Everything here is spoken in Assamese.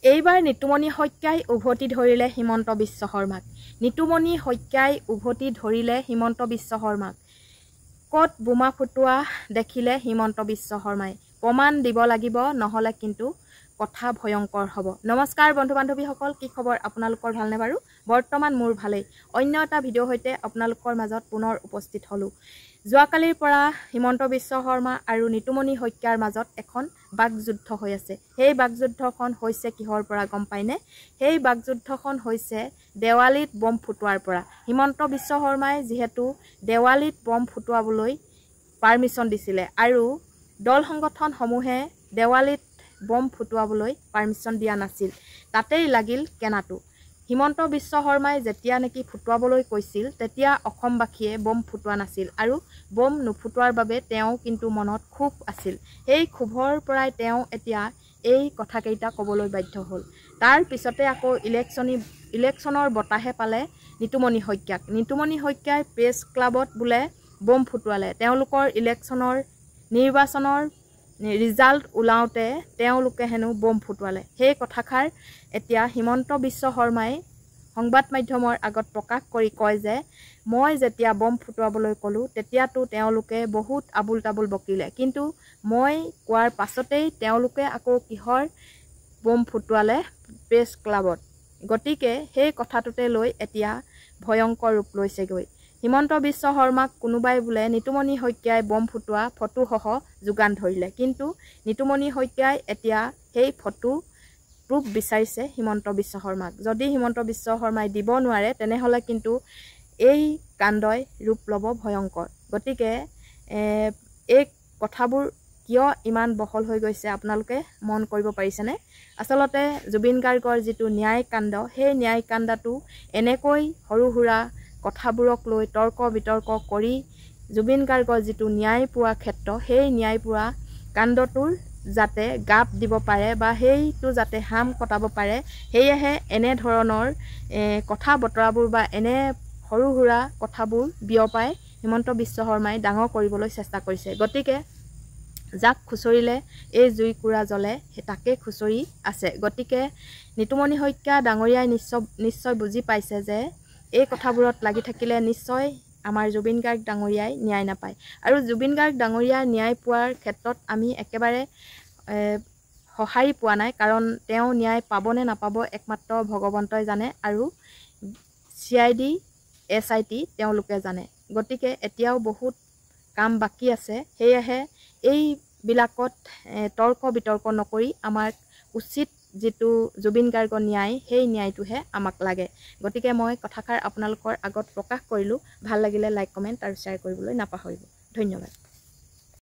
এইবাৰ নিতুমণি শইকীয়াই উভতি ধৰিলে হিমন্ত বিশ্ব শৰ্মাক। নিতুমণি শইকীয়াই উভতি ধৰিলে হিমন্ত বিশ্ব শৰ্মাক। ক'ত বোমা ফুটোৱা দেখিলে হিমন্ত বিশ্ব শৰ্মাই। প্ৰমাণ দিব লাগিব, নহ'লে কিন্তু কথা ভয়ংকৰ হ'ব। নমস্কাৰ বন্ধু বান্ধৱীসকল, কি খবৰ আপোনালোকৰ? ভালনে বাৰু? বৰ্তমান মোৰ ভালেই। অন্য এটা ভিডিঅ'ৰ সৈতে আপোনালোকৰ মাজত পুনৰ উপস্থিত হ'লোঁ। যোৱাকালিৰ পৰা হিমন্ত বিশ্ব শৰ্মা আৰু নিতুমণি শইকীয়াৰ মাজত এখন বাকযুদ্ধ হৈ আছে। সেই বাকযুদ্ধখন হৈছে কিহৰ পৰা গম পায়নে? সেই বাকযুদ্ধখন হৈছে দেৱালীত বম ফুটোৱাৰ পৰা। হিমন্ত বিশ্ব শৰ্মাই যিহেতু দেৱালীত বম ফুটোৱাবলৈ পাৰ্মিশ্যন দিছিলে আৰু দল সংগঠনসমূহে দেৱালীত বম ফুটোৱাবলৈ পাৰ্মিশ্যন দিয়া নাছিল, তাতেই লাগিল কেনাটো। হিমন্ত বিশ্ব শৰ্মাই যেতিয়া নেকি ফুটোৱাবলৈ কৈছিল তেতিয়া অসমবাসীয়ে বম ফুটোৱা নাছিল আৰু বম নুফুটোৱাৰ বাবে তেওঁ কিন্তু মনত ক্ষোভ আছিল। সেই ক্ষোভৰ পৰাই তেওঁ এতিয়া এই কথাকেইটা ক'বলৈ বাধ্য হ'ল। তাৰ পিছতে আকৌ ইলেকশ্যনৰ বতাহে পালে নিতুমণি শইকীয়াক। নিতুমণি শইকীয়াই প্ৰেছ ক্লাবত বোলে বম ফুটোৱালে। তেওঁলোকৰ নিৰ্বাচনৰ ৰিজাল্ট ওলাওঁতে তেওঁলোকে হেনো বম ফুটোৱালে। সেই কথাষাৰ এতিয়া হিমন্ত বিশ্ব শৰ্মাই সংবাদ মাধ্যমৰ আগত প্ৰকাশ কৰি কয় যে মই যেতিয়া বম ফুটোৱাবলৈ ক'লোঁ তেতিয়াতো তেওঁলোকে বহুত আবুল তাবুল বকিলে, কিন্তু মই কোৱাৰ পাছতেই তেওঁলোকে আকৌ কিহৰ বম ফুটোৱালে প্ৰেছ ক্লাবত। গতিকে সেই কথাটোতে লৈ এতিয়া ভয়ংকৰ ৰূপ লৈছেগৈ। হিমন্ত বিশ্ব শৰ্মাক কোনোবাই বোলে নিতুমণি শইকীয়াই বম ফুটোৱা ফটোসহ যোগান ধৰিলে, কিন্তু নিতুমণি শইকীয়াই এতিয়া সেই ফটো প্ৰুফ বিচাৰিছে হিমন্ত বিশ্ব শৰ্মাক। যদি হিমন্ত বিশ্ব শৰ্মাই দিব নোৱাৰে তেনেহ'লে কিন্তু এই কাণ্ডই ৰূপ ল'ব ভয়ংকৰ। গতিকে এই কথাবোৰ কিয় ইমান বহল হৈ গৈছে আপোনালোকে মন কৰিব পাৰিছেনে? আচলতে জুবিন গাৰ্গৰ যিটো ন্যায় কাণ্ড, সেই ন্যায় কাণ্ডটো এনেকৈ সৰু সুৰা কথাবোৰক লৈ তৰ্ক বিতৰ্ক কৰি জুবিন গাৰ্গৰ যিটো ন্যায় পোৱা ক্ষেত্ৰ, সেই ন্যায় পোৱা কাণ্ডটোৰ যাতে গাপ দিব পাৰে বা সেইটো যাতে হাম কটাব পাৰে, সেয়েহে এনেধৰণৰ কথা বতৰাবোৰ বা এনে সৰু সুৰা কথাবোৰ বিয়পাই হিমন্ত বিশ্ব শৰ্মাই ডাঙৰ কৰিবলৈ চেষ্টা কৰিছে। গতিকে যাক খুচৰিলে এই জুইকুৰা জ্বলে, তাকে খুচৰি আছে। গতিকে নিতুমণি শইকীয়া ডাঙৰীয়াই নিশ্চয় বুজি পাইছে যে এই কথাবোৰত লাগি থাকিলে নিশ্চয় আমাৰ জুবিন গাৰ্গ ডাঙৰীয়াই ন্যায় নাপায়। আৰু জুবিন গাৰ্গ ডাঙৰীয়াৰ ন্যায় পোৱাৰ ক্ষেত্ৰত আমি একেবাৰে সঁহাৰি পোৱা নাই, কাৰণ তেওঁ ন্যায় পাবনে নাপাব একমাত্ৰ ভগৱন্তই জানে আৰু CID SIT তেওঁলোকে জানে। গতিকে এতিয়াও বহুত কাম বাকী আছে। সেয়েহে এইবিলাকত তৰ্ক বিতৰ্ক নকৰি আমাক উচিত যিটো জুবিন গাৰ্গৰ ন্যায়, সেই ন্যায়টোহে আমাক লাগে। গতিকে মই কথাষাৰ আপোনালোকৰ আগত প্ৰকাশ কৰিলোঁ। ভাল লাগিলে লাইক, কমেণ্ট আৰু শ্বেয়াৰ কৰিবলৈ নাপাহৰিব। ধন্যবাদ।